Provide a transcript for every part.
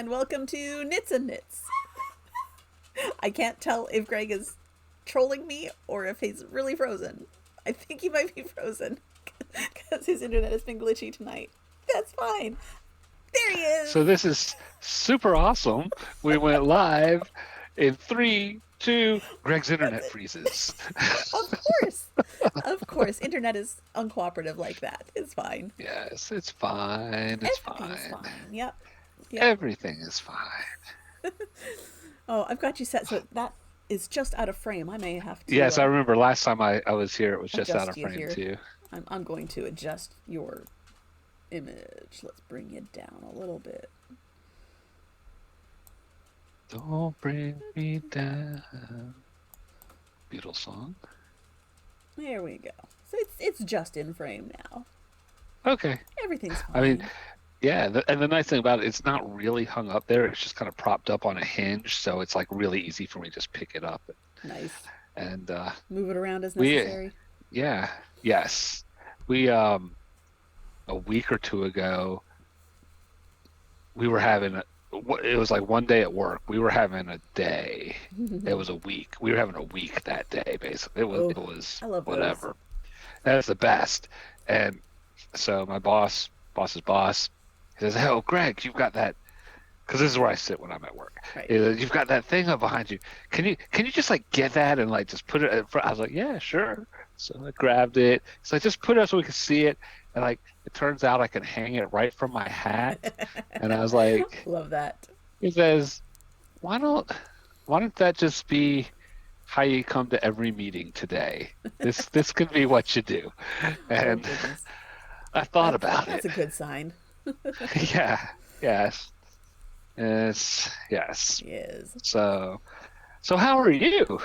and welcome to Knits and Knits. I can't tell if Greg is trolling me or if he's really frozen. I think he might be frozen because his internet has been glitchy tonight. That's fine. There he is. So this is super awesome. We went live in 3, 2. Greg's internet freezes. Of course. Of course. Internet is uncooperative like that. It's fine. Yes, it's fine. It's Everything's fine. fine. Yep. Yep. Everything is fine. Oh, I've got you set so that is just out of frame. I may have to. Yes, I remember last time I was here, it was just out adjust of you frame here. too. I'm going to adjust your image. Let's bring you down a little bit. Don't bring me down. Beatles song. There we go. So it's just in frame now. Okay. Everything's fine. I mean, yeah, and the nice thing about it, it's not really hung up there. It's just kind of propped up on a hinge, so it's like really easy for me to just pick it up. Nice. And move it around as necessary. Yes. We a week or two ago, we were having it was like one day at work. We were having a day. It was a week. We were having a week that day, basically. It was I love whatever. those. That's the best. And so my boss's boss, he says, "Oh, Greg, you've got that," because this is where I sit when I'm at work. Right. He says, "You've got that thing up behind you. Can you just like get that and like just put it in front?" I was like, "Yeah, sure." So I grabbed it. So I just put it up so we could see it. And like it turns out I can hang it right from my hat. And I was like, love that. He says, why don't that just be how you come to every meeting today? This could be what you do. And I thought about it. That's a good sign. Yeah. Yes. Yes. So how are you?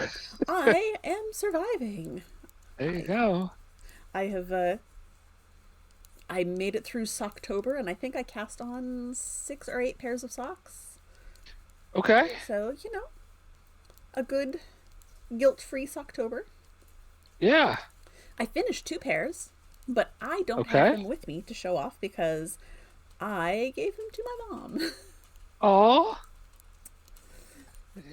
I am surviving. There you go. I have I made it through Socktober, and I think I cast on 6 or 8 pairs of socks. Okay. So, a good guilt-free Socktober. Yeah. I finished 2 pairs, but I don't have them with me to show off because I gave them to my mom. Oh.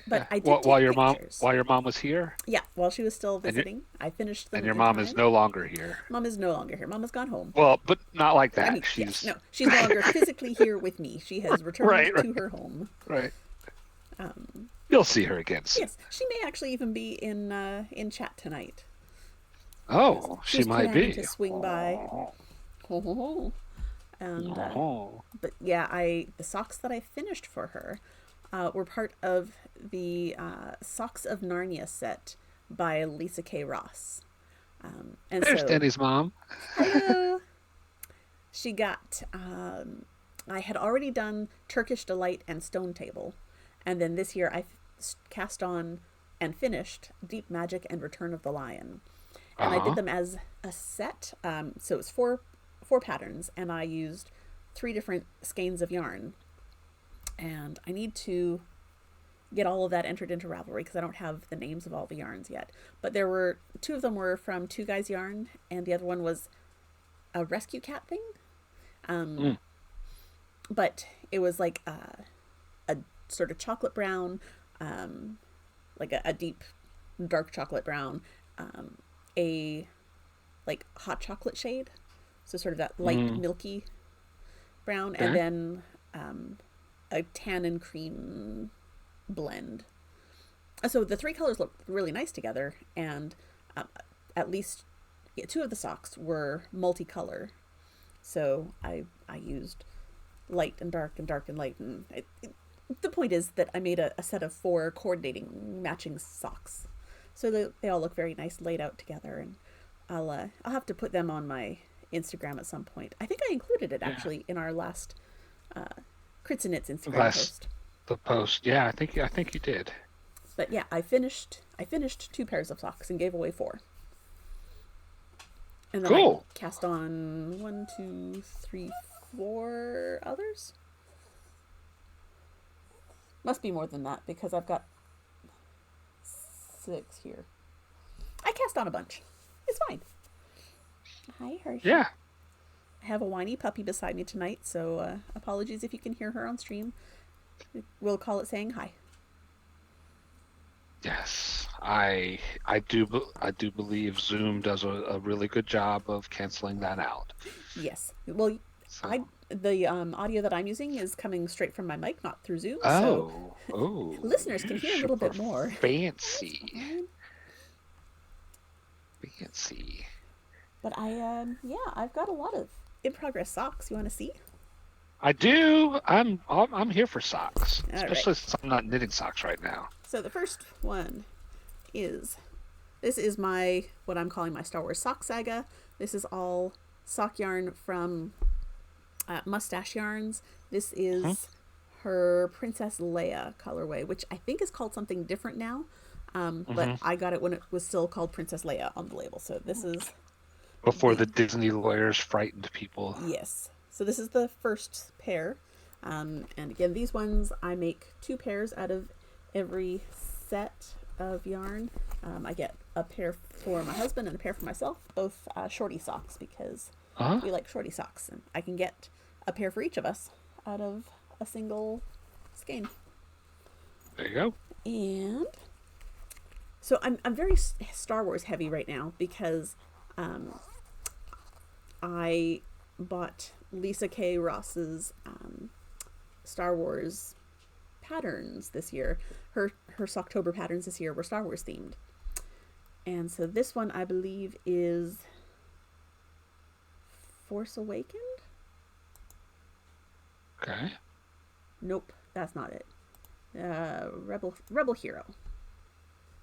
But I did while take your pictures. While your mom was here? Yeah, while she was still visiting. I finished them. And your mom is no longer here. Mom is no longer here. Mom has gone home. Well, but not like that. I mean, she's no longer physically here with me. She has returned to her home. Right. You'll see her again soon. Yes, she may actually even be in chat tonight. Oh, she might be. To swing by. And but yeah, the socks that I finished for her were part of the Socks of Narnia set by Lisa K. Ross. And there's Denny's mom. Hello. She got. I had already done Turkish Delight and Stone Table, and then this year I cast on and finished Deep Magic and Return of the Lion, and I did them as a set. So it was four patterns, and I used 3 different skeins of yarn. And I need to get all of that entered into Ravelry because I don't have the names of all the yarns yet. But there were 2 of them were from Two Guys Yarn, and the other one was a rescue cat thing. But it was like a sort of chocolate brown, like a deep dark chocolate brown, a like hot chocolate shade, so sort of that light milky brown, and then a tan and cream blend. So the 3 colors look really nice together, and at least 2 of the socks were multicolor. So I used light and dark and dark and light, and the point is that I made a set of 4 coordinating matching socks, so they all look very nice laid out together. And I'll have to put them on my Instagram at some point. I think I included it actually in our last Crits and Knits Instagram post. The post, yeah, I think you did. But yeah, I finished 2 pairs of socks and gave away 4. And then I cast on 1, 2, 3, 4 others. Must be more than that because I've got 6 here. I cast on a bunch. It's fine. Hi, Hershey. Yeah. I have a whiny puppy beside me tonight, so apologies if you can hear her on stream. We'll call it saying hi. Yes, I do believe Zoom does a really good job of canceling that out. Yes. Well, So, the audio that I'm using is coming straight from my mic, not through Zoom, so listeners can you hear a little super bit more. That's fancy, fine. fancy. But yeah, I've got a lot of in progress socks. You want to see? I do. I'm here for socks, All right. especially since I'm not knitting socks right now. So the first one is this is my what I'm calling my Star Wars sock saga. This is all sock yarn from Mustache Yarns. This Hmm. is her Princess Leia colorway, which I think is called something different now. But Hmm. I got it when it was still called Princess Leia on the label. So this is Before the the Disney lawyers frightened people. yes. So this is the first pair. And again, these ones I make 2 pairs out of every set of yarn. I get a pair for my husband and a pair for myself, both shorty socks because Uh huh. we like shorty socks, and I can get a pair for each of us out of a single skein. There you go. And so I'm very Star Wars heavy right now because um, I bought Lisa K. Ross's Star Wars patterns this year. Her Socktober patterns this year were Star Wars themed, and so this one I believe is Force Awakened. Okay. Nope, that's not it. Rebel Hero.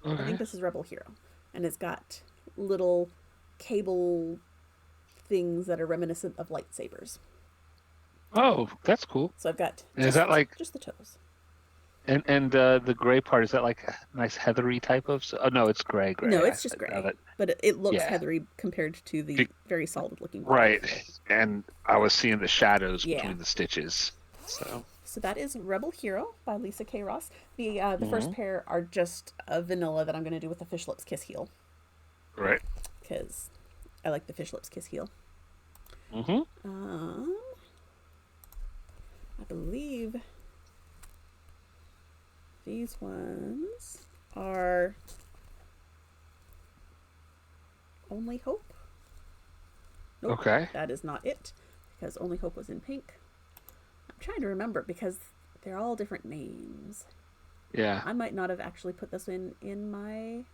I think Okay. this is Rebel Hero, and it's got little cable things that are reminiscent of lightsabers. Oh, that's cool. So I've got And is that like just the toes. and the gray part, is that like a nice heathery type of? Oh no, it's gray No, gray. it's just Now gray, that but it looks yeah, heathery compared to the be, very solid looking black. right. And I was seeing the shadows Yeah. between the stitches. So So that is Rebel Hero by Lisa K. Ross. The first hmm, pair are just a vanilla that I'm going to do with the Fish Lips Kiss Heel right. because I like the Fish Lips Kiss Heel. Hmm. Um, I believe these ones are Only Hope. Nope, Okay. that is not it because Only Hope was in pink. I'm trying to remember because they're all different names. Yeah. I might not have actually put this in my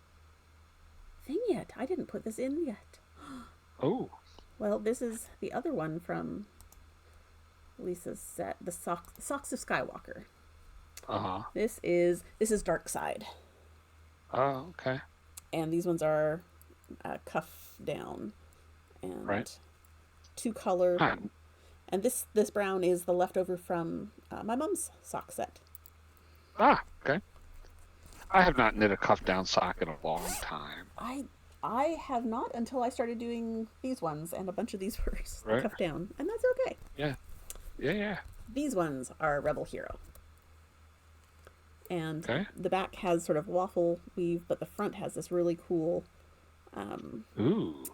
thing yet. I didn't put this in yet. Oh. Well, this is the other one from Lisa's set, the Socks of Skywalker. Uh-huh. This is Dark Side, Oh, okay. and these ones are cuff down and Right. 2 color. Huh. And this brown is the leftover from my mom's sock set. Ah, okay. I have not knit a cuff down sock in a long time. I I have not until I started doing these ones, and a bunch of these were Right? cuff down, and that's okay. Yeah. Yeah, yeah. These ones are Rebel Hero, and Okay. the back has sort of waffle weave, but the front has this really cool. Um, Ooh.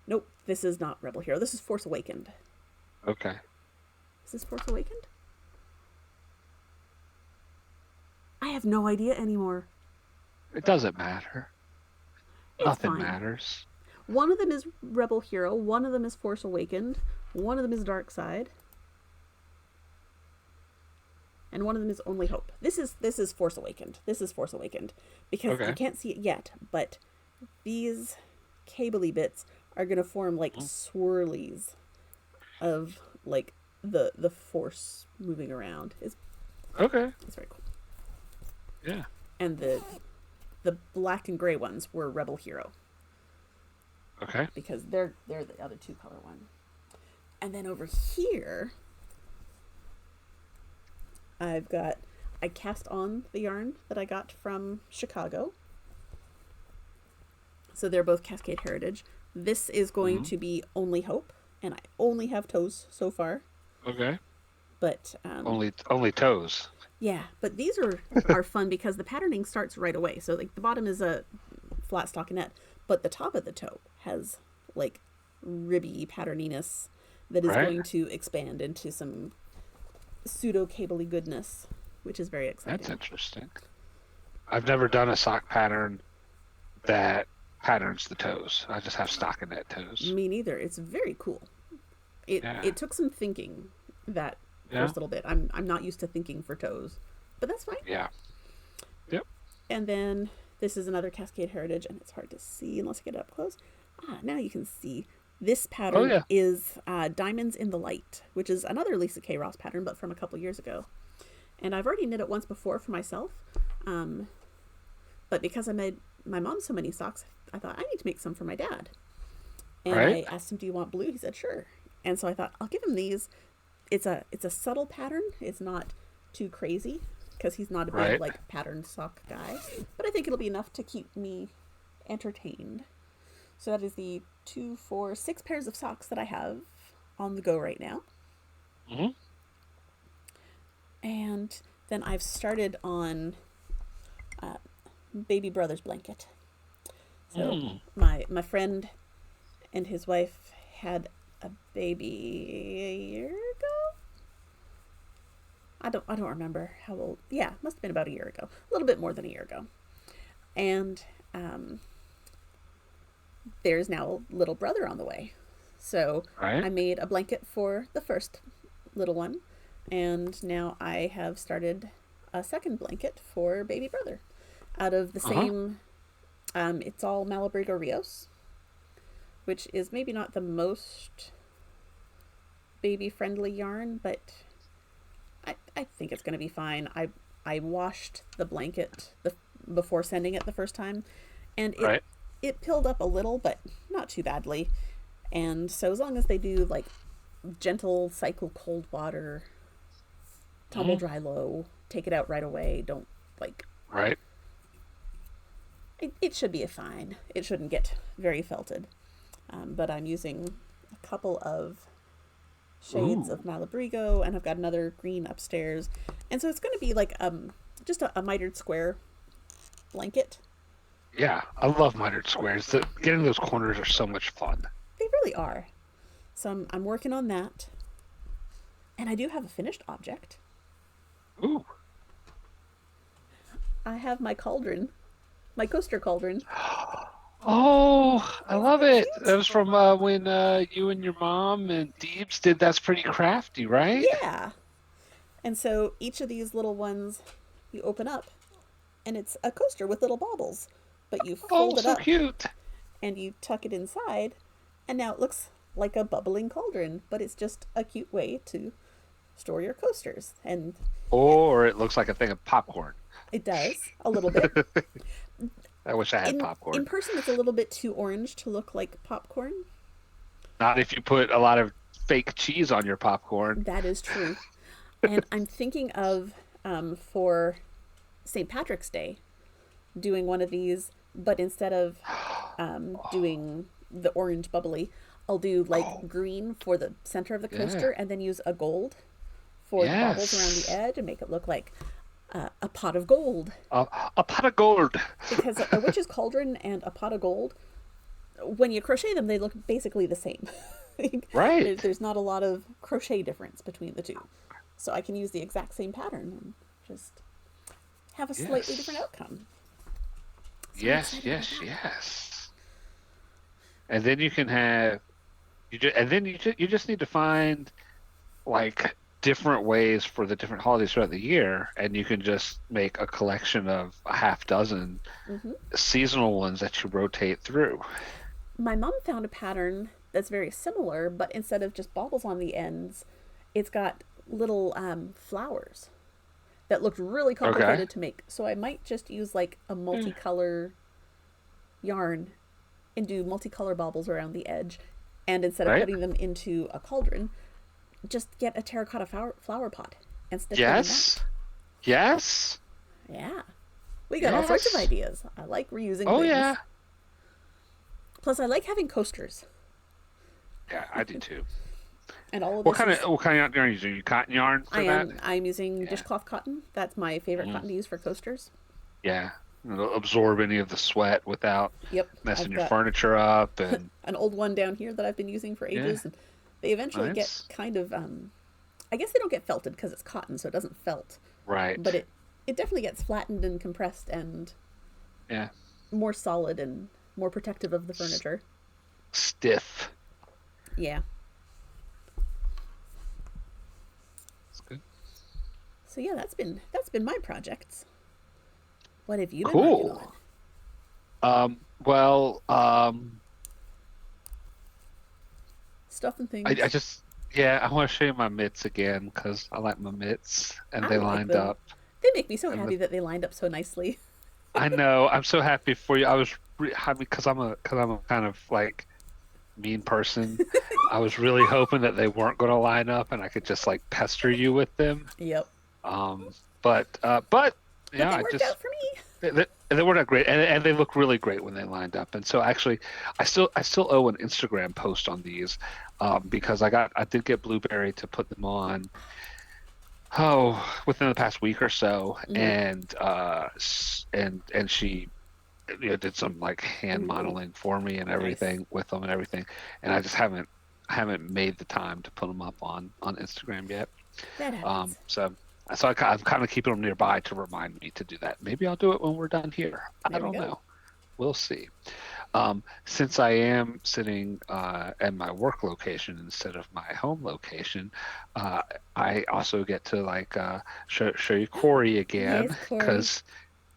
nope, this is not Rebel Hero. This is Force Awakened. Okay. Is this Force Awakened? I have no idea anymore. It doesn't matter. It's Nothing fine. matters. One of them is Rebel Hero. One of them is Force Awakened. One of them is Dark Side. And one of them is Only Hope. This is Force Awakened. This is Force Awakened because you Okay. can't see it yet, but these cabley bits are gonna form like Mm. swirlies of like the force moving around. Okay. It's very cool. Yeah. And the black and gray ones were Rebel Hero Okay. because they're the other 2 color one. And then over here, I cast on the yarn that I got from Chicago. So they're both Cascade Heritage. This is going Hmm. to be Only Hope, and I only have toes so far. Okay. But Only toes. yeah, but these are fun because the patterning starts right away. So like the bottom is a flat stockinette, but the top of the toe has like ribby patterniness that is Right? going to expand into some pseudo cabley goodness, which is very That's exciting. interesting. I've never done a sock pattern that patterns the toes. I just have stockinette toes. Me neither. It's very cool. It Yeah. it took some thinking, that Yeah. first little bit. I'm not used to thinking for toes, but that's fine. Yeah. Yep. And then this is another Cascade Heritage, and it's hard to see unless I get it up close. Now you can see. This Oh pattern yeah. is Diamonds in the Light, which is another Lisa K. Ross pattern, but from a couple years ago. And I've already knit it once before for myself, but because I made my mom so many socks, I thought I need to make some for my dad. And Right. I asked him, "Do you want blue?" He said, "Sure." And so I thought I'll give him these. It's a subtle pattern. It's not too crazy because he's not a big Right. like patterned sock guy, but I think it'll be enough to keep me entertained. So that is the 2, 4, 6 pairs of socks that I have on the go right now. Hmm. And then I've started on baby brother's blanket. So Mm. my friend and his wife had a baby a year ago. I don't remember how old. Yeah, must have been about a year ago. A little bit more than a year ago. And there's now a little brother on the way. So Right. I made a blanket for the first little one, and now I have started a second blanket for baby brother out of the Uh-huh. same. It's all Malabrigo Rios, which is maybe not the most baby friendly yarn, but I think it's going to be fine. I washed the blanket before sending it the first time, and Right. it pilled up a little, but not too badly. And so as long as they do like gentle cycle cold water, tumble Mhm. dry low, take it out right away, don't like Right. it should be a fine. It shouldn't get very felted. But I'm using a couple of shades Ooh. of Malabrigo, and I've got another green upstairs. And so it's going to be like just a mitered square blanket. Yeah. I love mitered squares. Getting those corners are so much fun. They really are. So I'm working on that. And I do have a finished object. Ooh. I have my cauldron, my coaster cauldron. Oh, I love it. Cute. That was from when you and your mom and Deebs did That's Pretty Crafty, right? Yeah. And so each of these little ones you open up, and it's a coaster with little baubles. But you Oh, fold it so up cute. and you tuck it inside, and now it looks like a bubbling cauldron, but it's just a cute way to store your coasters. And Or it looks like a thing of popcorn. it does a little bit. I wish I had In popcorn. person, it's a little bit too orange to look like popcorn. Not if you put a lot of fake cheese on your popcorn. That is true. And I'm thinking of for St. Patrick's Day doing one of these, but instead of doing the orange bubbly, I'll do like green for the center of the coaster, and then use a gold for the baubles around the Yes. edge and make it look like a pot of gold. A pot of gold. Because a witch's cauldron and a pot of gold, when you crochet them, they look basically the same. Right. There's not a lot of crochet difference between the two. So I can use the exact same pattern and just have a slightly Yes. different outcome. So I'm Yes, excited yes, about that. yes. And then you can have and then you just need to find like different ways for the different holidays throughout the year, and you can just make a collection of a half dozen Hmm. seasonal ones that you rotate through. My mom found a pattern that's very similar, but instead of just baubles on the ends, it's got little flowers that looked really complicated to make. So I might just use like a multicolor yarn and do multicolor baubles around the edge. And instead of Right? putting them into a cauldron, just get a terracotta flower pot and stick them in Yes. Yes. that. Yeah. We got all sorts of Yes. ideas. I like reusing Oh things. yeah. Plus, I like having coasters. Yeah, I do too. And all of What this kind is, of yarn are you using? You cotton yarn for that? I'm using Yeah. dishcloth cotton. That's my favorite Mhm. cotton to use for coasters. Yeah. It'll absorb any of the sweat without Yep. messing I've your got furniture up and an old one down here that I've been using for yeah, ages, and they eventually nice. get kind of I guess they don't get felted because it's cotton, so it doesn't felt. Right. But it definitely gets flattened and compressed and Yeah. more solid and more protective of the S- furniture. Stiff. Yeah. That's good. So yeah, that's been my projects. What have you been working on? Cool. Well, Stuff and I things. just, yeah, I want to show you my mitts again because I like my mitts and I they like lined them. up. They make me so And happy that they lined up so nicely. I know, I'm so happy for you. I mean, because I'm a kind of like mean person. I was really hoping that they weren't going to line up and I could just like pester you with them. Yep. Um, but But yeah, they I worked out just for me. they were not great, and they look really great when they lined up. And so actually, I still owe an Instagram post on these, because I did get Blueberry to put them on, within the past week or so, Hmm. and and she, did some like hand Ooh, modeling for me and nice. everything with them and everything, and I haven't made the time to put them up on Instagram yet. That happens. So I'm kind of keeping them nearby to remind me to do that. Maybe I'll do it when we're done here. I There we don't go. know. We'll see. Since I am sitting at my work location instead of my home location, uh, I also get to like show you Corey again Yes, Corey. because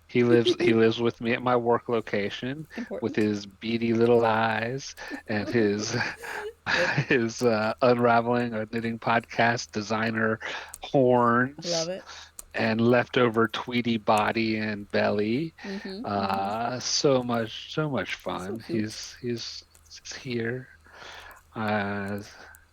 he lives with me at my work location with Important. his beady little eyes and his Yep. his unraveling a knitting podcast designer Love horns it. and leftover Tweety body and belly. Mm-hmm. Mm-hmm. So much So fun. cute. He's here. Uh,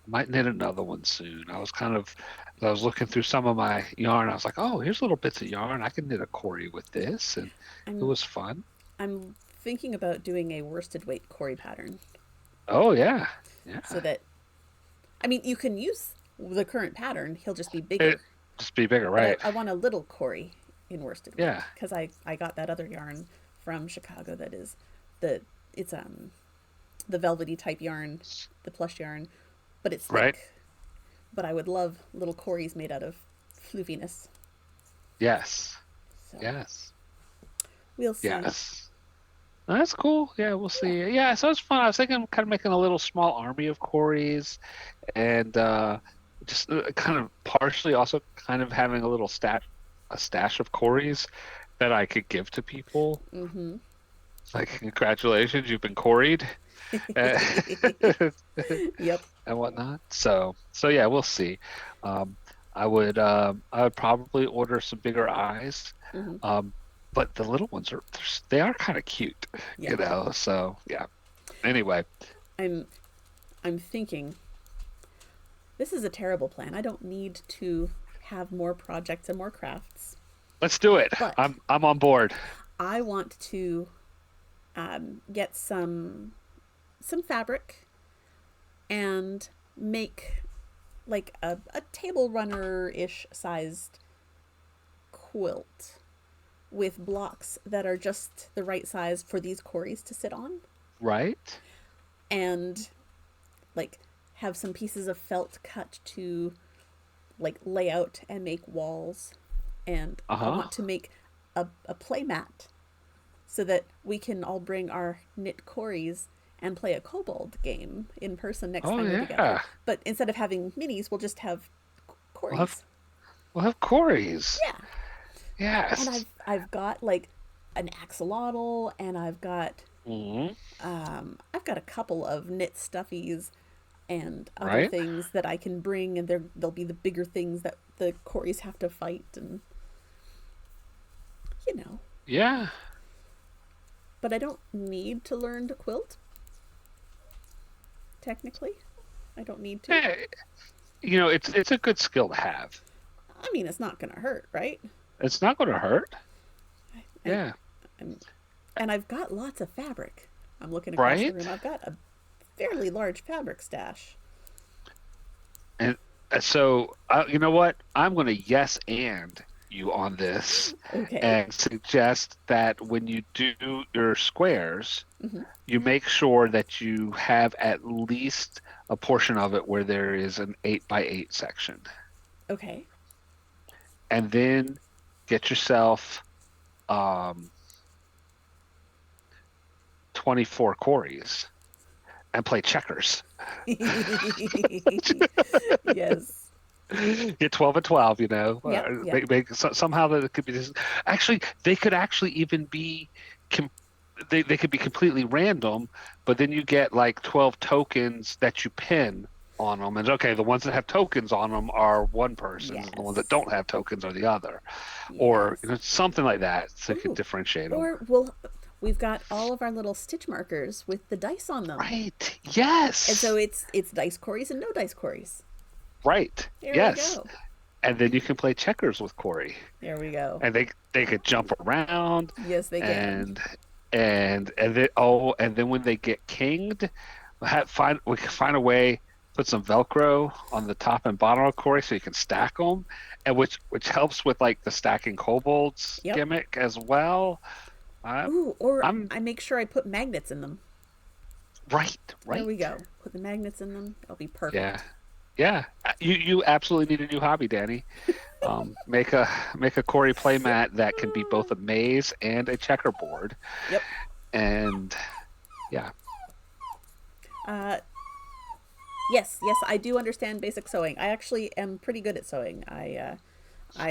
might knit another one soon. I was looking through some of my yarn. I was like, oh, here's little bits of yarn. I can knit a Cory with this, and it I'm was fun. I'm thinking about doing a worsted weight Corey pattern Oh yeah, yeah. so that I mean you can use the current pattern. He'll just be It bigger. just be bigger, But right? I want a little Corey in worsted Yeah, weight because I got that other yarn from Chicago that is the it's the velvety type yarn, the plush yarn, but it's right. thick. But I would love little Corys made out of floofiness. Yes, So yes, we'll see. yes. That's cool. Yeah, we'll Yeah. see. Yeah, so it's fun. I was thinking kind of making a little small army of Corys and just kind of partially also kind of having a stash of Corys that I could give to people. Mm-hmm. Like, congratulations, you've been Coried, uh, Yep. and whatnot. So yeah, we'll see. Um, I would probably order some bigger eyes. Mm-hmm. Um, but the little ones they are kind of cute, Yeah. So yeah. Anyway, I'm I'm thinking this is a terrible plan. I don't need to have more projects and more crafts, let's do it. but I'm on board. I want to get some fabric and make like a table runner ish sized quilt with blocks that are just the right size for these Corys to sit on Right? and like have some pieces of felt cut to like lay out and make walls. And I Uh-huh. want to make a play mat so that we can all bring our knit Corys and play a kobold game in person next Oh time we're together. yeah. But instead of having minis, we'll just have We'll have Corys. we'll have Corys. Yeah. And Yes. I've got like an axolotl and Hmm. I've got a couple of knit stuffies and other Right? things that I can bring, and they'll be the bigger things that the Corys have to fight, and you know. Yeah. But I don't need to learn to quilt. Technically, I don't need to. Hey, it's a good skill to have. I mean, it's not gonna hurt, right? It's not going to hurt. I, Yeah. I'm, and I've got lots of fabric. I'm looking across the Right? room. I've got a fairly large fabric stash. And so, you know what? I'm going to yes and you on this Okay. and suggest that when you do your squares, Hmm. you make sure that you have at least a portion of it where there is an 8 by 8 section. Okay. and then get yourself um, 24 Corys and play checkers. Yes. Get 12 and 12, Yep. Yep. somehow that it could be this. Actually, they could actually even be, com they could be completely random, but then you get like 12 tokens that you pin on them. And okay, the ones that have tokens on them are one person's, and the ones that Yes. don't have tokens are the other. Or Yes. something like that, so you could Ooh. differentiate them. Or we've got all of our little stitch markers with the dice on them. Right. And so Yes. it's dice Corys and no dice Corys. Right. There we Yes. go. And then you can play checkers with Corey, There we go. and they could jump around, Yes, they can. and and then when they get kinged, we can find a way, put some Velcro on the top and bottom of Corey so you can stack them, and which helps with like the stacking kobolds Yep. gimmick as well. I'm Ooh, or I'm I make sure I put magnets in them. right, There we right. go. Put the magnets in them. It'll be Yeah, perfect. yeah. You absolutely need a new hobby, Danny. Make a Corey playmat that can be both a maze and a checkerboard, Yep. and yeah. Uh, yes, yes, I do understand basic sewing. I actually am pretty good at sewing. I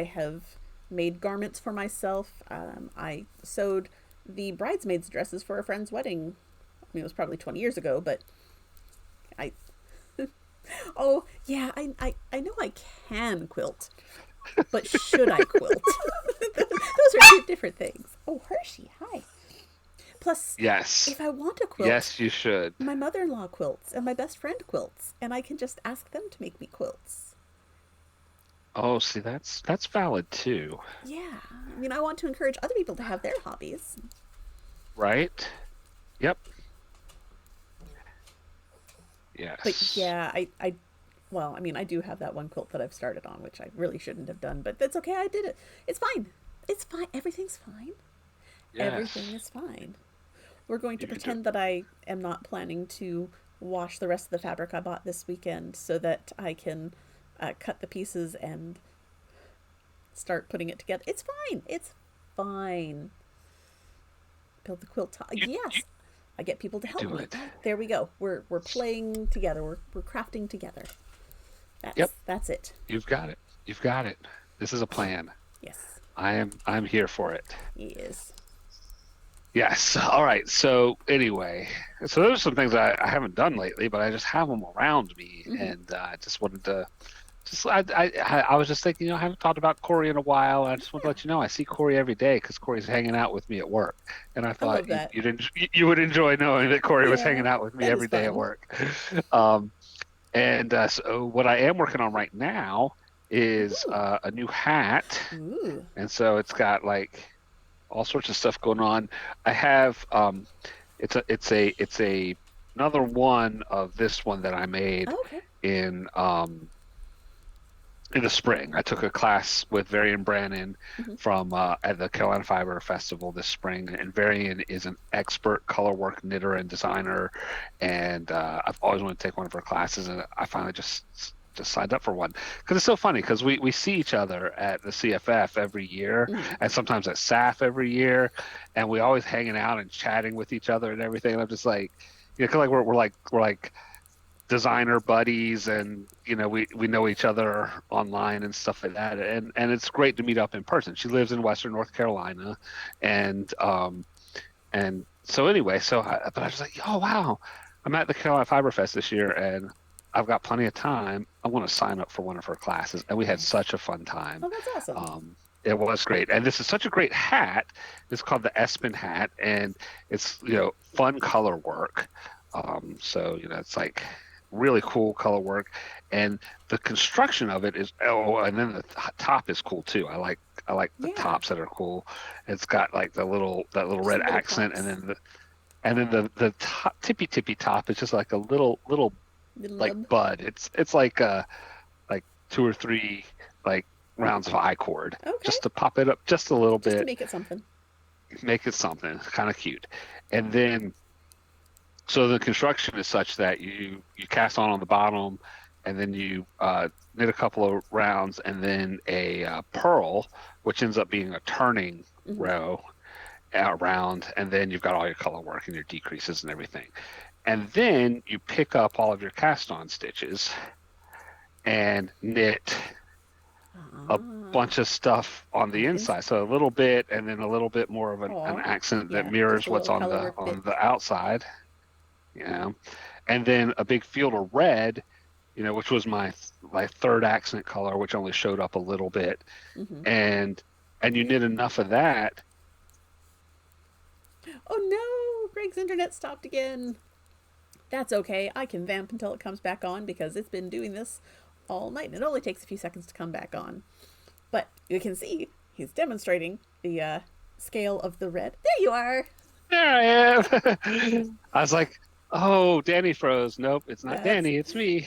have made garments for myself. I sewed the bridesmaids' dresses for a friend's wedding. I mean, it was probably 20 years ago, but I. Oh, yeah, I know I can quilt, but should I quilt? Those are two different things. Oh, Hershey, hi. Plus, Yes. if I want to quilt, Yes, you should. my mother-in-law quilts and my best friend quilts, and I can just ask them to make me quilts. Oh, see, that's valid too, Yeah, I mean, I want to encourage other people to have their hobbies. right? Yep. But Yes. yeah, well, I mean, I do have that one quilt that I've started on, which I really shouldn't have done, but that's okay. I did it. It's fine. It's fine. Everything's fine. Everything Yes. is fine. We're going to You could do. pretend that I am not planning to wash the rest of the fabric I bought this weekend so that I can cut the pieces and start putting it together. It's fine. It's fine. Build the quilt top. You Yes, I get people to help do me. it. There we go. We're playing together. We're crafting together. Yep. That's it. You've got it. You've got it. This is a plan. Yes. I'm here for it. Yes. Yes. All right. So anyway, so those are some things I haven't done lately, but I just have them around me, Mm-hmm. and I just wanted to. Just I was just thinking, I haven't talked about Corey in a while. And I just want to Yeah. let you know I see Corey every day because Corey's hanging out with me at work, and I I love thought that. you would enjoy knowing that Corey was Yeah, hanging out with me that is every day at fun. work. Um, and so what I am working on right now is Ooh. a new hat, Ooh. and so it's got like all sorts of stuff going on. I have it's a another one of this one that I made Oh, okay. in in the spring. I took a class with Varian Brannon Mm-hmm. from at the Carolina Fiber Festival this spring, and Varian is an expert colorwork knitter and designer, and I've always wanted to take one of her classes, and I finally just signed up for one because it's so funny because we see each other at the CFF every year Mm-hmm. and sometimes at SAF every year, and we always hanging out and chatting with each other and everything. And I'm just like, kind of like we're like designer buddies, and we know each other online and stuff like that, and it's great to meet up in person. She lives in Western North Carolina, and so anyway, but I was like, oh wow, I'm at the Carolina Fiber Fest this year, and I've got plenty of time. I want to sign up for one of her classes, and we had Nice. such a fun time. Oh, that's awesome. It was great, and this is such a great hat. It's called the Espen hat, and it's fun color work. So it's like really cool color work, and the construction of it is, and then the top is cool too. I like the Yeah. tops that are cool. It's got like that little Just red little accent, and pops. then the top, tippy top is just like a little Little like nub. bud. It's like two or three like rounds of I cord Okay. just to pop it up just a little Just to bit, make it something. make it something kind of cute, and then so the construction is such that you cast on the bottom, and then you knit a couple of rounds, and then a purl, which ends up being a turning Mm-hmm. row round, and then you've got all your color work and your decreases and everything. And then you pick up all of your cast on stitches and knit a Ah, bunch of stuff on I the can. inside. So a little bit and then a little bit more of an Oh, accent that yeah, just mirrors a what's little color work on bits. the outside. Yeah. And then a big field of red, which was my third accent color, which only showed up a little bit. Mm-hmm. And you knit enough of that. Oh no, Greg's internet stopped again. That's okay. I can vamp until it comes back on because it's been doing this all night. And it only takes a few seconds to come back on. But you can see he's demonstrating the scale of the red. There you are. There I am. I was like, oh, Danny froze. Nope, it's not That's Danny, it's me.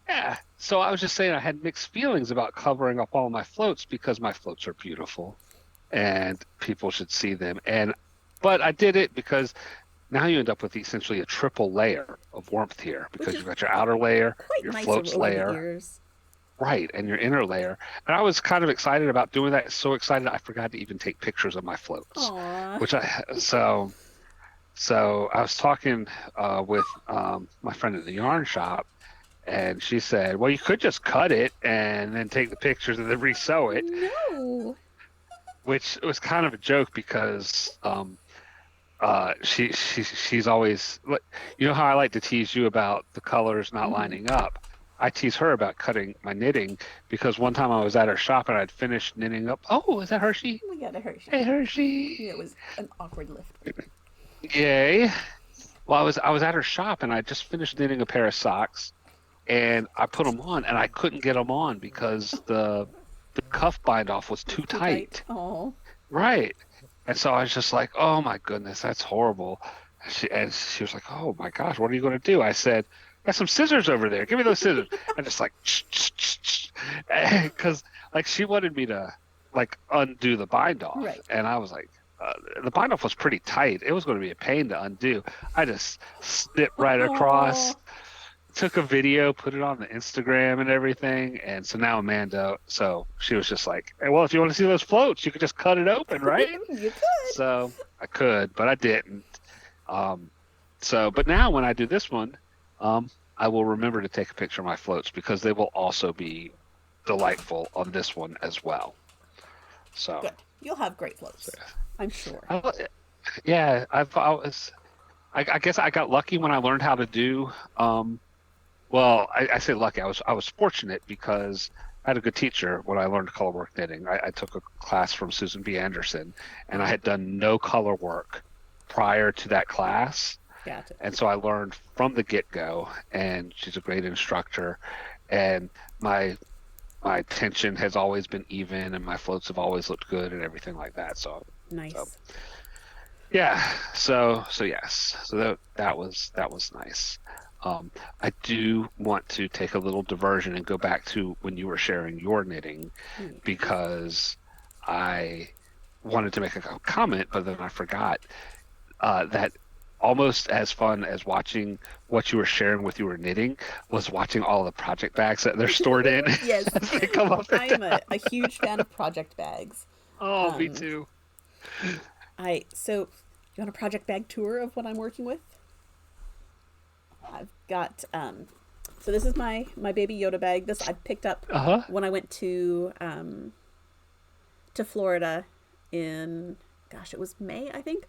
Yeah. So I was just saying I had mixed feelings about covering up all my floats because my floats are beautiful and people should see them. But I did it because now you end up with essentially a triple layer of warmth here which because is you've got your outer layer, quite your nice floats over the layer, ears. right, and your inner layer. And I was kind of excited about doing that. So excited I forgot to even take pictures of my floats, Aw. which so I was talking with my friend at the yarn shop, and she said, "Well, you could just cut it and then take the pictures and then resew it," No. which was kind of a joke because she's always like, how I like to tease you about the colors not Mm-hmm. lining up. I tease her about cutting my knitting because one time I was at her shop and I'd finished knitting up. Oh, is that Hershey? We got a Hershey. Hey, Hershey! It was an awkward lift. Yay! Well, I was at her shop and I just finished knitting a pair of socks, and I put them on and I couldn't get them on because the cuff bind off was It's too too tight. tight. Oh. Right. And so I was just like, oh my goodness, that's horrible. And she was like, oh my gosh, what are you going to do? I said, got some scissors over there. Give me those scissors. And just like, because like she wanted me to like undo the bind off. Right. And I was like, the bind off was pretty tight. It was going to be a pain to undo. I just snipped right across, Oh. took a video, put it on the Instagram and everything. And so now Amanda, so she was just like, hey, well, if you want to see those floats, you could just cut it open, right? You could. So I could, but I didn't. But now when I do this one, I will remember to take a picture of my floats because they will also be delightful on this one as well. So, Good. You'll have great floats. I'm sure. yeah, I guess I got lucky when I learned how to do. Well, I say lucky. I was fortunate because I had a good teacher when I learned color work knitting. I took a class from Susan B. Anderson, and I had done no color work prior to that class. Gotcha. And so I learned from the get-go, and she's a great instructor. And my tension has always been even, and my floats have always looked good, and everything like that. So Nice. yeah, so yes, so that was nice. I do want to take a little diversion and go back to when you were sharing your knitting Mm. because I wanted to make a comment, but then I forgot that almost as fun as watching what you were sharing with your knitting was watching all the project bags that they're stored in Yes. as they come up and I'm down. a huge fan of project bags. Oh, me Um, too. so you want a project bag tour of what I'm working with? I've got so this is my baby Yoda bag. This I picked up Uh-huh. when I went to Florida in, gosh, it was May, I think,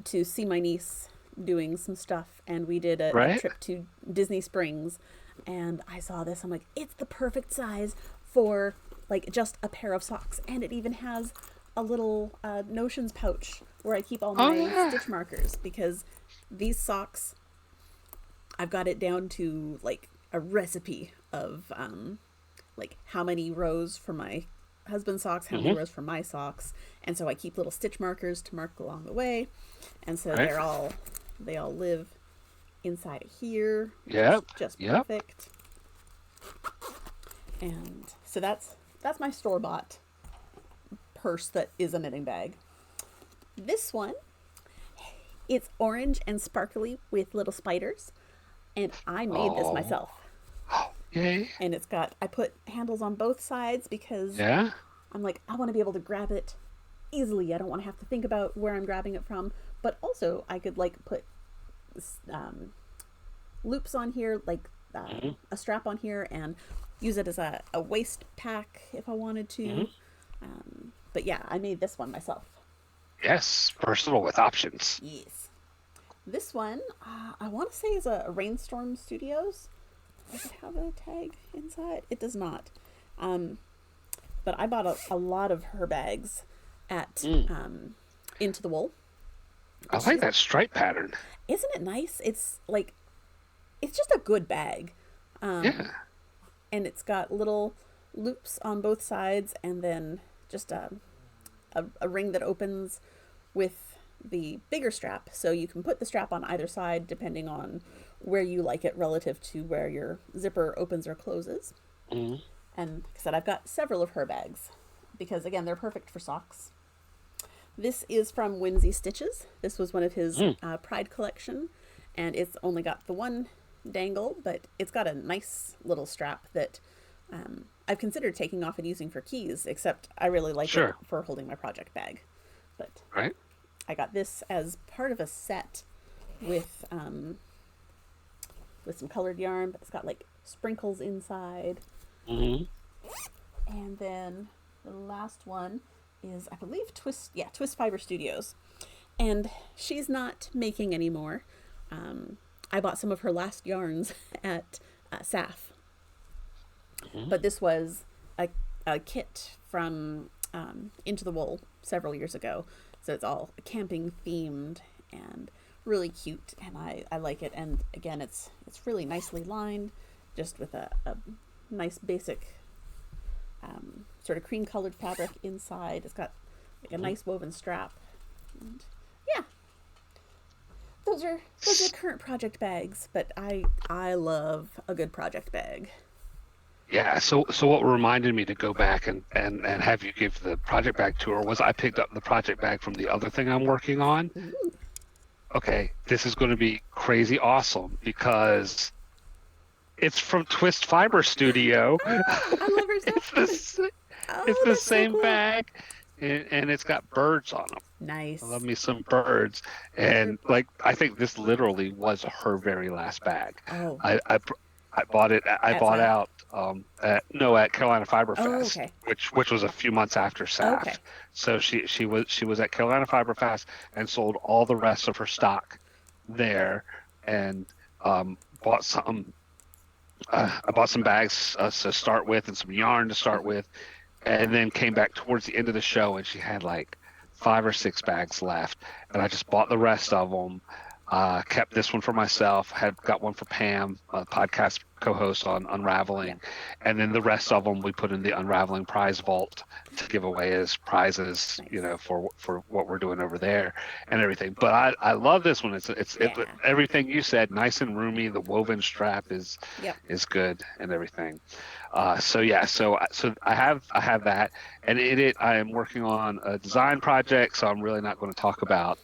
to see my niece doing some stuff, and we did a Right? trip to Disney Springs, and I saw this. I'm like, it's the perfect size for like just a pair of socks, and it even has a little notions pouch where I keep all Oh my yeah. stitch markers because these socks, I've got it down to like a recipe of like how many rows for my husband's socks, how many Hmm. rows for my socks, and so I keep little stitch markers to mark along the way, and so Right. they all live inside of here. Yep. It's just Yep. perfect. And so that's my store bought purse that is a knitting bag. This one, it's orange and sparkly with little spiders. And I made this Oh, myself. yay. And I put handles on both sides because Yeah. I'm like, I want to be able to grab it easily. I don't want to have to think about where I'm grabbing it from. But also, I could like put um, loops on here, like Hmm. a strap on here, and use it as a waist pack if I wanted Hmm. to. But yeah, I made this one myself. Yes, versatile with options. Yes. This one, I want to say is a Rainstorm Studios. Does it have a tag inside? It does not. Um, but I bought a lot of her bags at Mm. Into the Wool. I And like she's, that stripe pattern. isn't it nice? It's like, it's just a good bag. Um, Yeah. and it's got little loops on both sides and then just a ring that opens with the bigger strap, so you can put the strap on either side depending on where you like it relative to where your zipper opens or closes. Hmm. And like I said, I've got several of her bags because, again, they're perfect for socks. This is from Whimsy Stitches. This was one of his Mm. Pride collection, and it's only got the one dangle, but it's got a nice little strap that I've considered taking off and using for keys, except I really like it Sure. for holding my project bag. But Right. I got this as part of a set with with some colored yarn, but it's got like sprinkles inside. Hmm. And then the last one is, I believe, Twist Fiber Studios, and she's not making anymore. I bought some of her last yarns at SAF, Hmm. but this was a kit from Into the Wool several years ago, so it's all camping themed and really cute, and I like it. And again, it's really nicely lined, just with a nice basic sort of cream colored fabric inside. It's got like a Hmm. nice woven strap. And yeah, those are current project bags, but I love a good project bag. Yeah. So what reminded me to go back and have you give the project bag tour was I picked up the project bag from the other thing I'm working on. Ooh, Okay, this is going to be crazy awesome because it's from Twist Fiber Studio. I love her so It's the much. it's Oh, the that's so same cool. bag, and it's got birds on them. I love Nice. me some birds, Those are and like I think this literally was her very last bag. oh I bought it. I at bought SAF. out at no at Carolina Fiber Oh, Fest, okay. which was a few months after Okay. SAF. So she was at Carolina Fiber Fest and sold all the rest of her stock there, and bought some. I bought some bags to start with and some yarn to start Mm-hmm. with, and then came back towards the end of the show and she had like 5 or 6 bags left, and I just bought the rest of them. Kept this one for myself. Had got one for Pam, a podcast co-host on Yeah. Unraveling, and then the rest of them we put in the Unraveling prize vault to give away as prizes, Nice. for what we're doing over there and everything. But I love this one. It's Yeah. everything you said, nice and roomy. The woven strap Yep. is good and everything. So yeah, so I have that, and in it I am working on a design project. So I'm really not going to talk about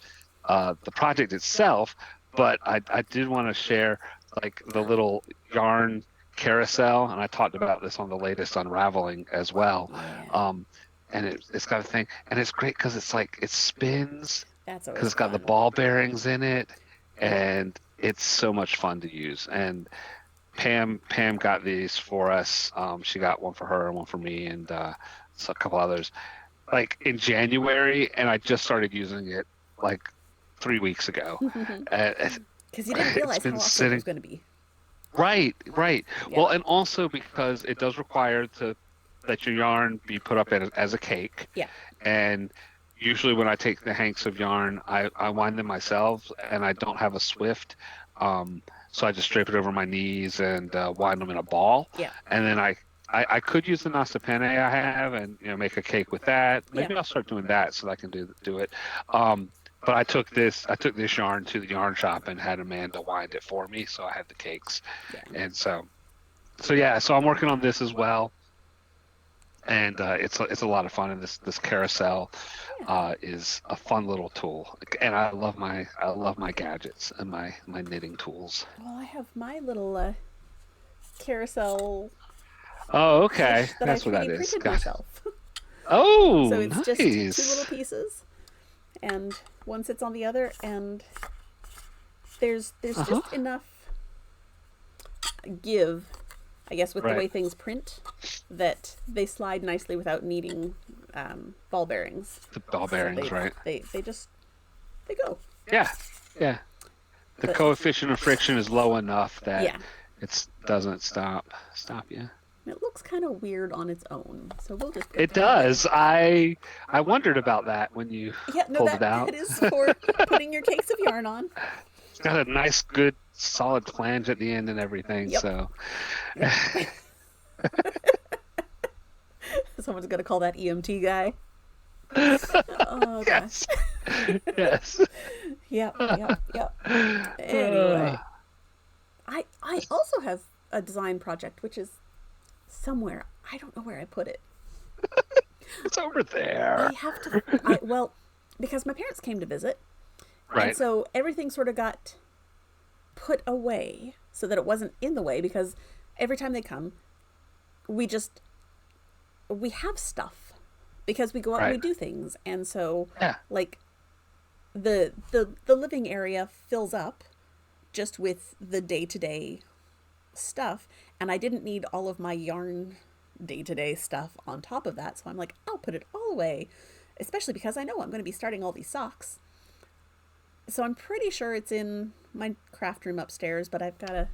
the project itself, but I did want to share like the little yarn carousel, and I talked about this on the latest Unraveling as well. Yeah. Um, and it's got a thing, and it's great because it's like it spins That's because always it's got the fun. ball bearings in it, and it's so much fun to use. And Pam got these for us. She got one for her and one for me, and so a couple others. Like in January, and I just started using it like 3 weeks ago. It's, Because you didn't it's realize been how awesome it was sitting. going to be. Right, right. Yep. Well, and also because it does require to that your yarn be put up as a cake, Yeah. and usually when I take the hanks of yarn, I wind them myself, and I don't have a Swift. So I just drape it over my knees and wind them in a ball, Yeah. and then I could use the Nasta Penne I have and make a cake with that. Yeah. Maybe I'll start doing that so that I can do it. Um, but I took this yarn to the yarn shop and had Amanda wind it for me, so I had the cakes, Yeah. and so yeah, so I'm working on this as well, and it's a lot of fun. And this carousel Yeah. is a fun little tool, and I love my gadgets and my knitting tools. Well, I have my little carousel Oh, okay, ish that I that's what that 3D is. printed Got it. myself. So Oh, it's just two little nice. pieces, and one sits on the other, and there's Uh-huh. just enough give, I guess, with the Right. way things print, that they slide nicely without needing ball bearings. The ball So bearings, right? they just they go. Yeah. Yeah. The But coefficient of friction is low enough that yeah, it doesn't stop you. it looks kind of weird on its own, so we'll just put It it that way. does. I wondered about that when you Yeah, no, pulled it that out. is for putting your cakes of yarn on. It's got a nice, good, solid flange at the end and everything. Yep, So, yep. Someone's gonna call that EMT guy. Oh gosh. yes, yes. Yep, yep, yep. Uh, Anyway, I also have a design project which is somewhere. I don't know where I put it. it's over I there. have to. Well, because my parents came to visit, and Right, so everything sort of got put away so that it wasn't in the way. Because every time they come, we just we have stuff because we go out and we right. do things, and so Yeah. like the living area fills up just with the day to day stuff, and I didn't need all of my yarn day to day stuff on top of that, so I'm like, I'll put it all away, especially because I know I'm going to be starting all these socks. So I'm pretty sure it's in my craft room upstairs, but I've got to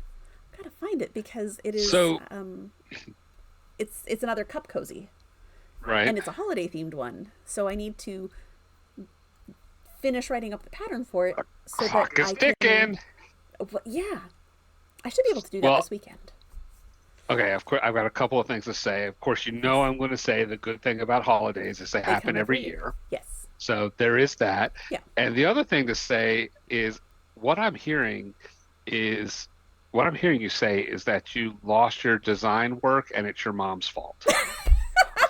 find it because it is So, it's another cup cozy, right. and it's a holiday themed one. So I need to finish writing up the pattern for it so that Clock is I can. ticking. Yeah, I should be able to do that Well, this weekend. okay, of course, I've got a couple of things to say. Of course, you know Yes, I'm going to say the good thing about holidays is they they happen come every every year. year. Yes. So there is that. Yeah. And the other thing to say is what I'm hearing is what I'm hearing you say is that you lost your design work and it's your mom's fault.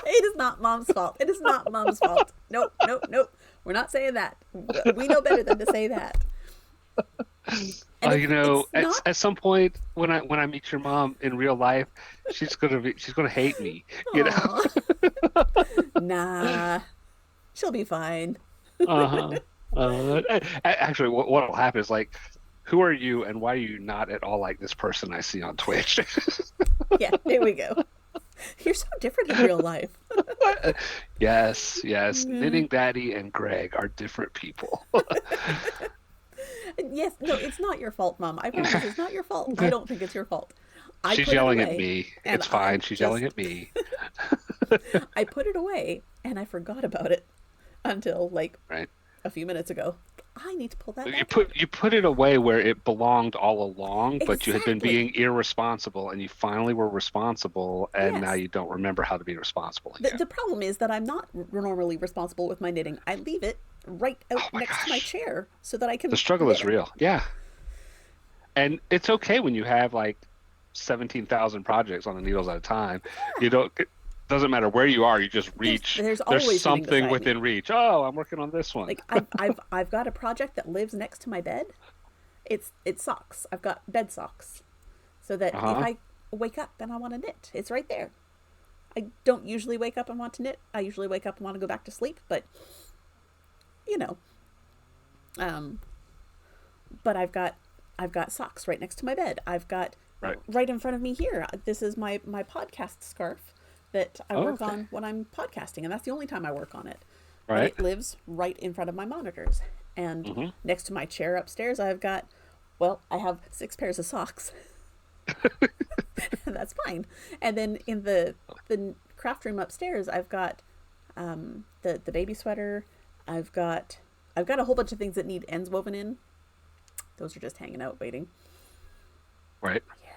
It is not mom's fault. It is not mom's fault. Nope, nope, nope. We're not saying that. We know better than to say that. And You know, it's not. at some point when I meet your mom in real life, she's gonna hate me, you know. Aw. Nah. She'll be fine. Uh-huh. Actually, what'll happen is like, who are you and why are you not at all like this person I see on Twitch? Yeah, there we go. You're so different in real life. Yes, yes. Yeah. Knitting Daddy and Greg are different people. Yes, no, it's not your fault, Mom. I promise it's not your fault. I don't think it's your fault. I She's put it yelling at away, me. and It's I fine. She's yelling just at me. I put it away, and I forgot about it until like Right. a few minutes ago. I need to pull that You back out. put it away where it belonged all along, but you had been Exactly. being irresponsible and you finally were responsible and now Yes. you don't remember how to be responsible The, again. the problem is that I'm not normally responsible with my knitting. I leave it right out Oh my next to my gosh. chair so that I The can struggle is knit. real. Yeah. And it's okay when you have like 17,000 projects on the needles at a time. You don't, it doesn't matter where you are, you just reach. There's There's always knitting something beside me. within reach. Oh, I'm working on this one. Like I've got a project that lives next to my bed. It's socks. I've got bed socks, so that if Uh-huh. I wake up and I want to knit, it's right there. I don't usually wake up and want to knit. I usually wake up and want to go back to sleep. But you know, um, but I've got socks right next to my bed. I've got Right. right in front of me here. This is my podcast scarf that I Oh, work okay. on when I'm podcasting, and that's the only time I work on it. But Right. it lives right in front of my monitors. And Hmm. next to my chair upstairs, I've got, well, I have 6 pairs of socks. And that's fine. And then in the craft room upstairs, I've got the baby sweater. I've got a whole bunch of things that need ends woven in. Those are just hanging out waiting. Right. Yeah.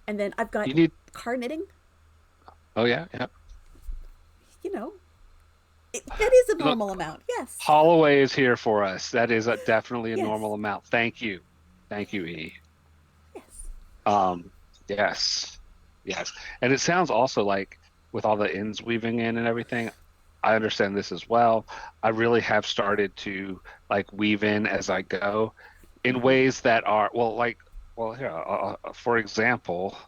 And then I've got You need, car knitting. oh, yeah. Yeah. You know, that is a Look, normal amount. Yes. Holloway is here for us. That is definitely a Yes. normal amount. Thank you. Thank you, E. Yes. Yes. Yes. And it sounds also like with all the ends weaving in and everything. I understand this as well. I really have started to like weave in as I go in Hmm. ways that are well, like, well, here, for example,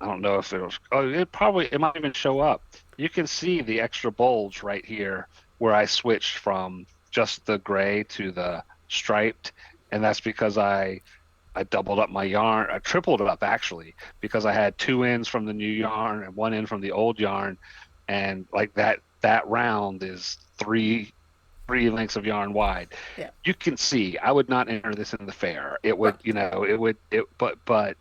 I don't know if it'll, oh, it might even show up. You can see the extra bulge right here where I switched from just the gray to the striped, and that's because I doubled up my yarn. I tripled it up actually because I had two ends from the new yarn and one end from the old yarn, and like that round is three lengths of yarn wide. Yeah. You can see I would not enter this in the fair. It Right. would, but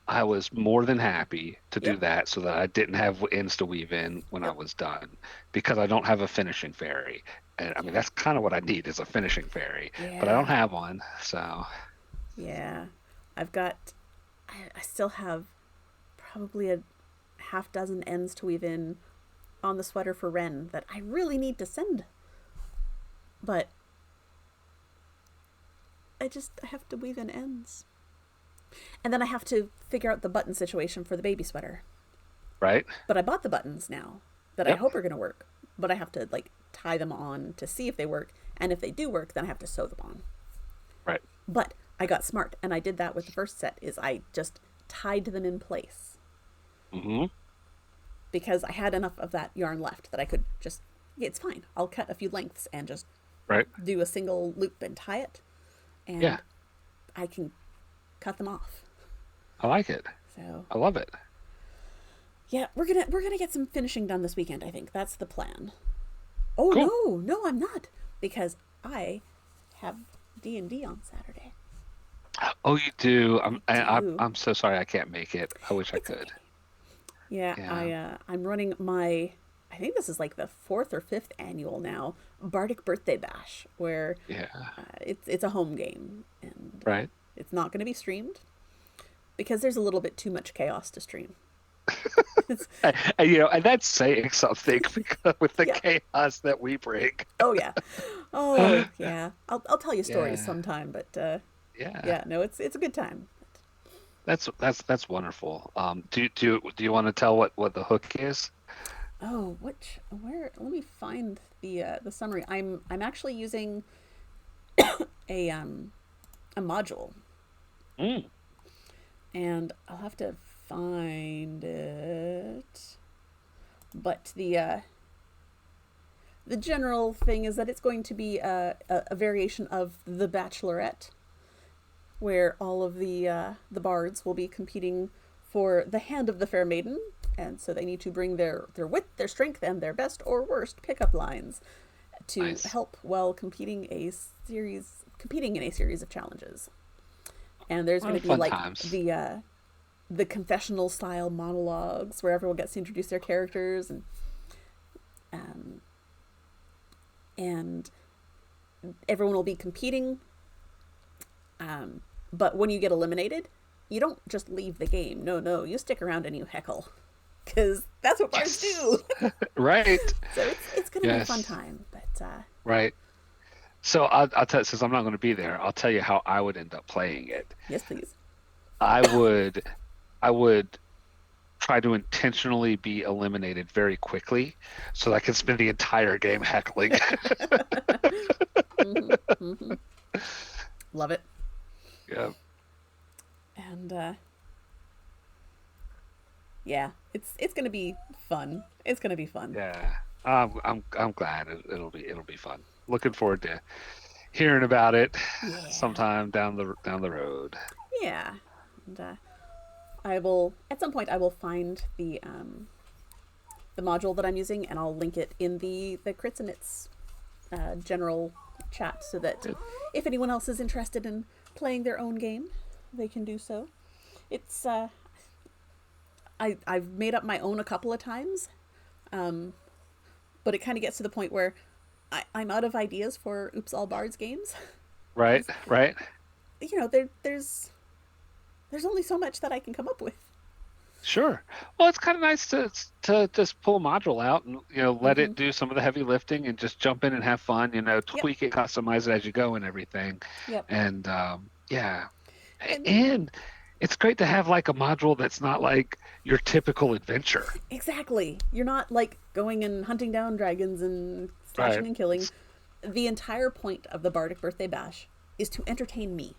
I was more than happy to do Yep. that so that I didn't have ends to weave in when I Yep. was done because I don't have a finishing fairy. And I mean, Yeah. that's kind of what I need is a finishing fairy, but I don't Yeah. have one. So, Yeah. I've got. I still have probably a half dozen ends to weave in on the sweater for Ren that I really need to send. But I have to weave in ends. And then I have to figure out the button situation for the baby sweater. right? But I bought the buttons now that I Yep. hope are going to work. But I have to like tie them on to see if they work. And if they do work, then I have to sew them on. Right. But I got smart and I did that with the first set is I just tied them in place Hmm. because I had enough of that yarn left that I could just yeah, it's fine. I'll cut a few lengths and just Right. do a single loop and tie it Yeah. and I can cut them off. I like it. So I love it. yeah, we're gonna get some finishing done this weekend. I think that's the plan. Oh Cool. no, I'm not because I have D&D on Saturday. Oh, you do. I do. I'm so sorry I can't make it. I wish I It's could. okay. Yeah, Yeah. I'm running my I think this is like the fourth or fifth annual now Bardic Birthday Bash where Yeah. it's a home game and Right. it's not going to be streamed because there's a little bit too much chaos to stream. It's, And that's saying something because with the yeah. chaos that we bring. Oh yeah. Oh yeah. I'll tell you stories Yeah. sometime, but Yeah. yeah, no, it's a good time. That's wonderful. Do you want to tell what the hook is? Oh, which where? Let me find the summary. I'm actually using a um a module, Mm, and I'll have to find it. But the general thing is that it's going to be a variation of the Bachelorette, where all of the bards will be competing for the hand of the fair maiden, and so they need to bring their wit, their strength, and their best or worst pickup lines to nice. help while competing in a series of challenges. And there's going Oh, to be fun like times. the confessional style monologues where everyone gets to introduce their characters um, and everyone will be competing. But when you get eliminated, you don't just leave the game. No, you stick around and you heckle, because that's what bards Yes. do. Right. So it's gonna be a fun Yes. time. But Right. So I'll tell since I'm not going to be there, I'll tell you how I would end up playing it. yes, please. I would I would try to intentionally be eliminated very quickly so that I can spend the entire game heckling. Hmm. Hmm. Love it. Yeah. And yeah, it's gonna be fun. It's gonna be fun. Yeah. I'm glad it'll be fun. Looking forward to hearing about it Yeah, sometime down the road. yeah. And I will at some point I will find the module that I'm using and I'll link it in the Crits and Its general chat so that Good. if anyone else is interested in playing their own game, they can do so. It's I've made up my own a couple of times, um, but it kind of gets to the point where I'm out of ideas for Oops All Bards games Right, because right. there's only so much that I can come up with. Sure. Well, it's kind of nice to just pull a module out and let Mm-hmm. it do some of the heavy lifting and just jump in and have fun. Yep. Tweak it, customize it as you go and everything. Yep. And yeah, And and it's great to have like a module that's not like your typical adventure. Exactly. You're not like going and hunting down dragons and slashing Right. and killing. The entire point of the Bardic Birthday Bash is to entertain me.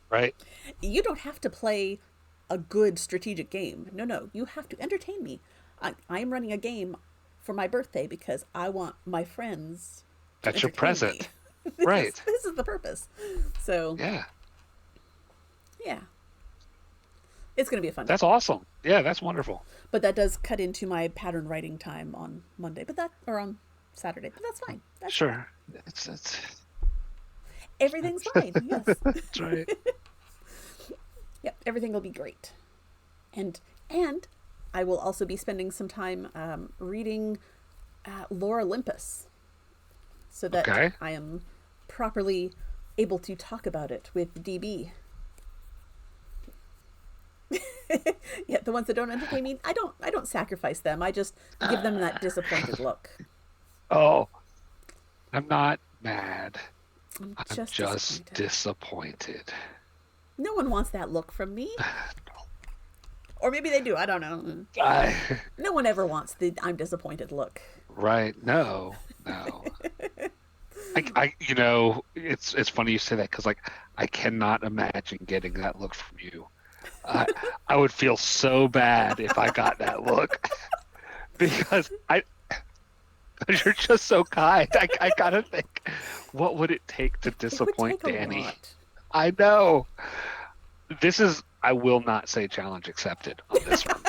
Right. You don't have to play a good strategic game. No, no. You have to entertain me. I'm running a game for my birthday because I want my friends to That's your entertain me. present. Right. This is the purpose. So, Yeah. yeah. It's going to be a fun time. That's awesome. Yeah, that's wonderful. But that does cut into my pattern writing time on Monday, or on Saturday. But that's fine. That's fine. Sure. It's Everything's fine. Yes. that's right. Yep. Everything will be great. And I will also be spending some time reading Lore Olympus, so that Okay. I am properly able to talk about it with DB. Yeah, the ones that don't entertain me, I don't sacrifice them. I just give them that disappointed look. Oh, I'm not mad. I'm I'm just just disappointed. disappointed. No one wants that look from me. Or maybe they do. I don't know. I, No one ever wants the I'm disappointed look. right. No, no. It's funny you say that because like I cannot imagine getting that look from you. I I would feel so bad if I got that look because you're just so kind. I gotta think, what would it take to It would disappoint take a Danny? lot. I know. I will not say challenge accepted on this one.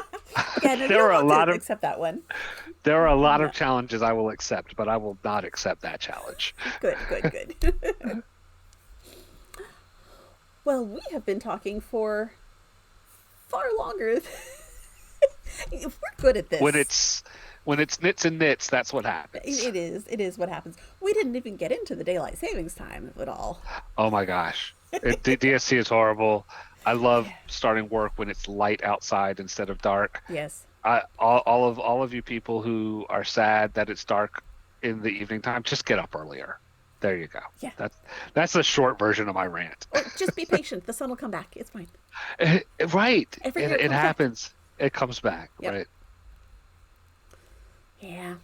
Yeah, no, you There don't are a want lot to of accept that one. No. challenges I will accept, but I will not accept that challenge. Good, good, good. Well, we have been talking for far longer. We're good at this. When it's nits and nits, that's what happens. It is. It is what happens. We didn't even get into the daylight savings time at all. Oh my gosh. DSC is horrible. I love Yeah. starting work when it's light outside instead of dark. Yes. All of you people who are sad that it's dark in the evening time, just get up earlier. There you go. Yeah. That's the short version of my rant. Or just be patient. The sun will come back. It's fine. Right. Every year it It comes back. happens. It comes back. Yep. Right. Yeah.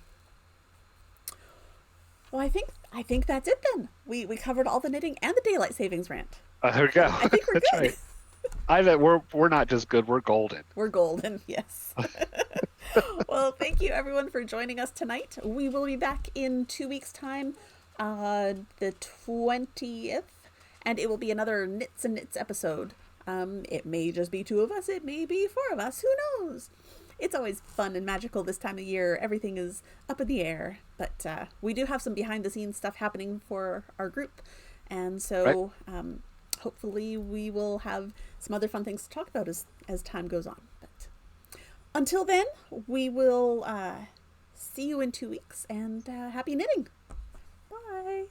Well, I think that's it then. We covered all the knitting and the daylight savings rant. There we go. I think we're That's good. right. I bet we're not just good. We're golden. We're golden. Yes. Well, thank you everyone for joining us tonight. We will be back in 2 weeks' time, the 20th, and it will be another Knits and Knits episode. It may just be two of us. It may be four of us. Who knows? It's always fun and magical this time of year. Everything is up in the air, but we do have some behind the scenes stuff happening for our group, and so hopefully we will have some other fun things to talk about as time goes on. But until then, we will see you in 2 weeks, and happy knitting. Bye.